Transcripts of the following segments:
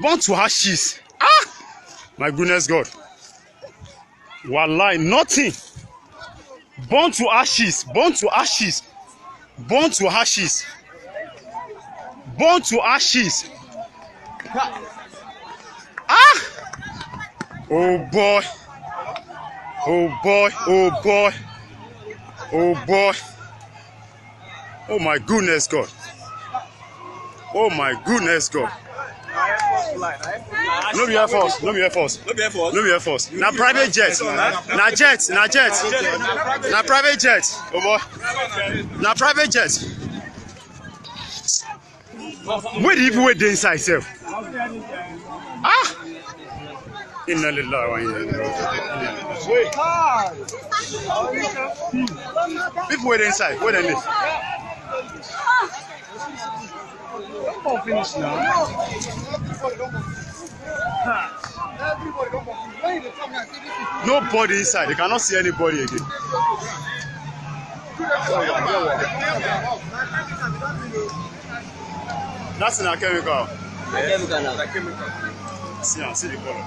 Burnt to ashes. Ah! My goodness God. Wallahi, nothing. Burnt to ashes. Burnt to ashes. Burnt to ashes. Burnt to ashes. Ah! Oh boy. Oh boy. Oh boy. Oh boy. Oh my goodness God. Oh my goodness God. No be Air Force. No be Air Force. No be Air Force. No be Air Force. Na private jet. Na jet. Na jet. Na private jet. Oh boy. Na private jet. Where the people wait dey inside sef? Ah! Inna lillahi wa inna ilaihi raji'un. People wait inside. Where dem dey? Don't finish now. Nobody inside. They cannot see anybody again. That's in a chemical. See the color.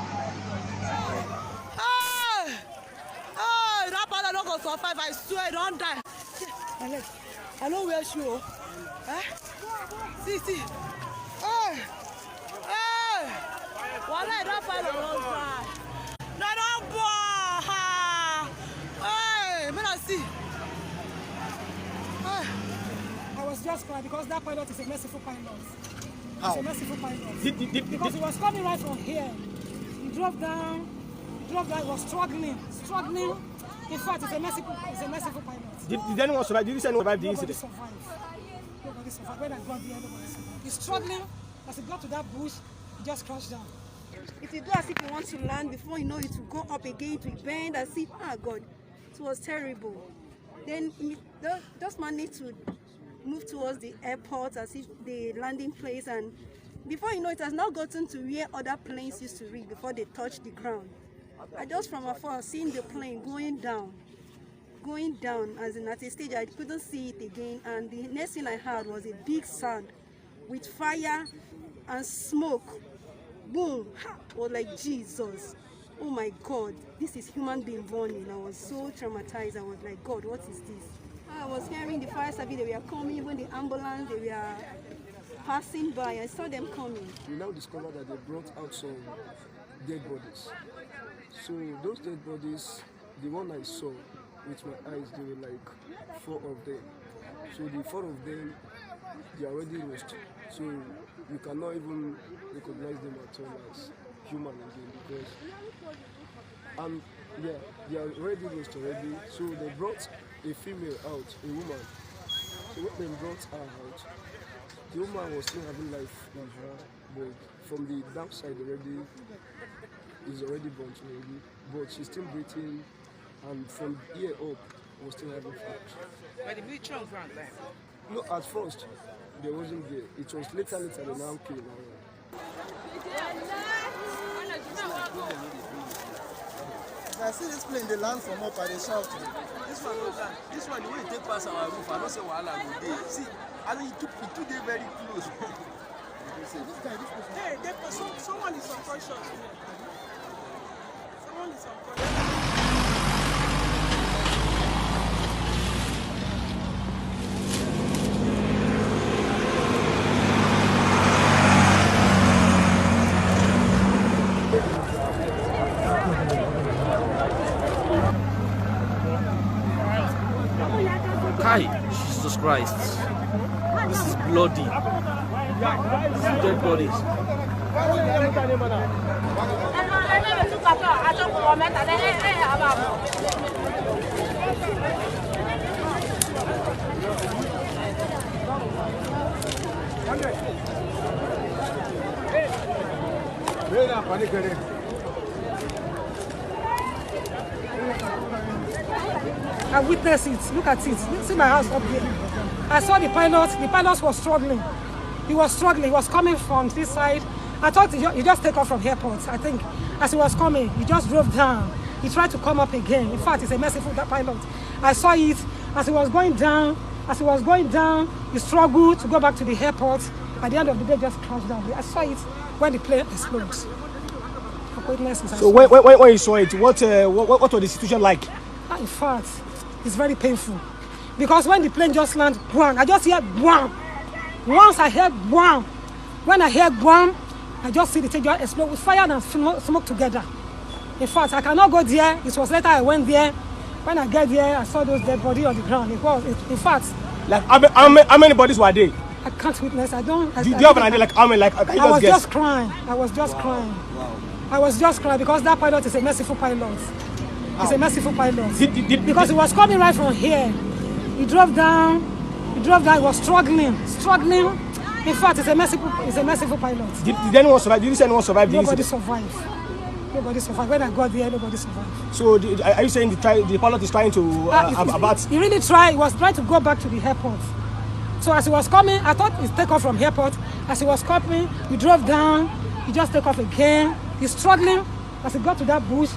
That brother don't go survive. I swear, don't die. I know where she is. See. Hey. Wallah, that brother don't die. No, don't go. Hey, man, I see. I was just crying because that pilot is a merciful pilot. How? He's a merciful pilot. Because he was coming right from here. He drove down, he was struggling. In fact, he's a merciful pilot. Did anyone survive? Did you say anyone survived the Nobody incident? survived. When I got there, nobody survived. He's struggling. As he got to that bush, he just crashed down. It will go as if you want to land, before you know it will go up again, it will bend as if, God, it was terrible. Then those man need to move towards the airport as if the landing place, and before you know it has now gotten to where other planes used to reach before they touch the ground. I just from afar seen the plane going down, as in at a stage I couldn't see it again, and the next thing I heard was a big sound with fire and smoke. Boom! I was like, Jesus, oh my God, this is human being burning. I was so traumatized. I was like, God, what is this? I was hearing the fire service, they were coming, even the ambulance, they were passing by. I saw them coming. We now discovered that they brought out some dead bodies. So those dead bodies, the one I saw with my eyes, there were like 4 of them. So the 4 of them, they are already roasted. So you cannot even recognize them at all as human again, because they are already roasted already. So they brought a female out, a woman. So when they brought her out, the woman was still having life in her, but from the downside already is already burnt already, but she's still breathing, and from here up was still having flash. But the beach on ground then? No, at first there wasn't there. It was later they now came. I see this plane, they land from up and they shout. This one, the way it take past our roof, I don't say wahala go dey. See, I mean, it took them very close. Hey, someone is unconscious. Someone is unconscious. Hi, Jesus Christ. This is bloody. This is dead bodies. I witnessed it. Look at it. See my house up here. I saw the pilot. The pilot was struggling. He was struggling. He was coming from this side. I thought he just take off from airport. I think as he was coming, he just drove down. He tried to come up again. In fact, it's a merciful pilot. I saw it as he was going down. He struggled to go back to the airport. At the end of the day, just crashed down. I saw it when the plane explodes. So when you saw it, what was the situation like? In fact, it's very painful. Because when the plane just lands, bang, I just hear bang. Once I hear bang, when I hear bang, I just see the thing just explode with fire and smoke together. In fact, I cannot go there. It was later I went there. When I get there, I saw those dead bodies on the ground. In fact, like how many bodies were there? I can't witness. I don't. Do you have an idea? Like how many? Like can you I was guess? just crying. I was just crying. Wow. I was just crying because that pilot is a merciful pilot. He's a merciful pilot. Because he was coming right from here. He drove down. He was struggling. In fact, it's a merciful pilot. Did anyone survive? Did you say anyone survived? Nobody survived. When I got there, nobody survived. So are you saying the pilot is trying to abort? He really tried. He was trying to go back to the airport. So as he was coming, I thought he'd take off from airport. As he was coming, he drove down. He just took off again. He's struggling. As he got to that bush,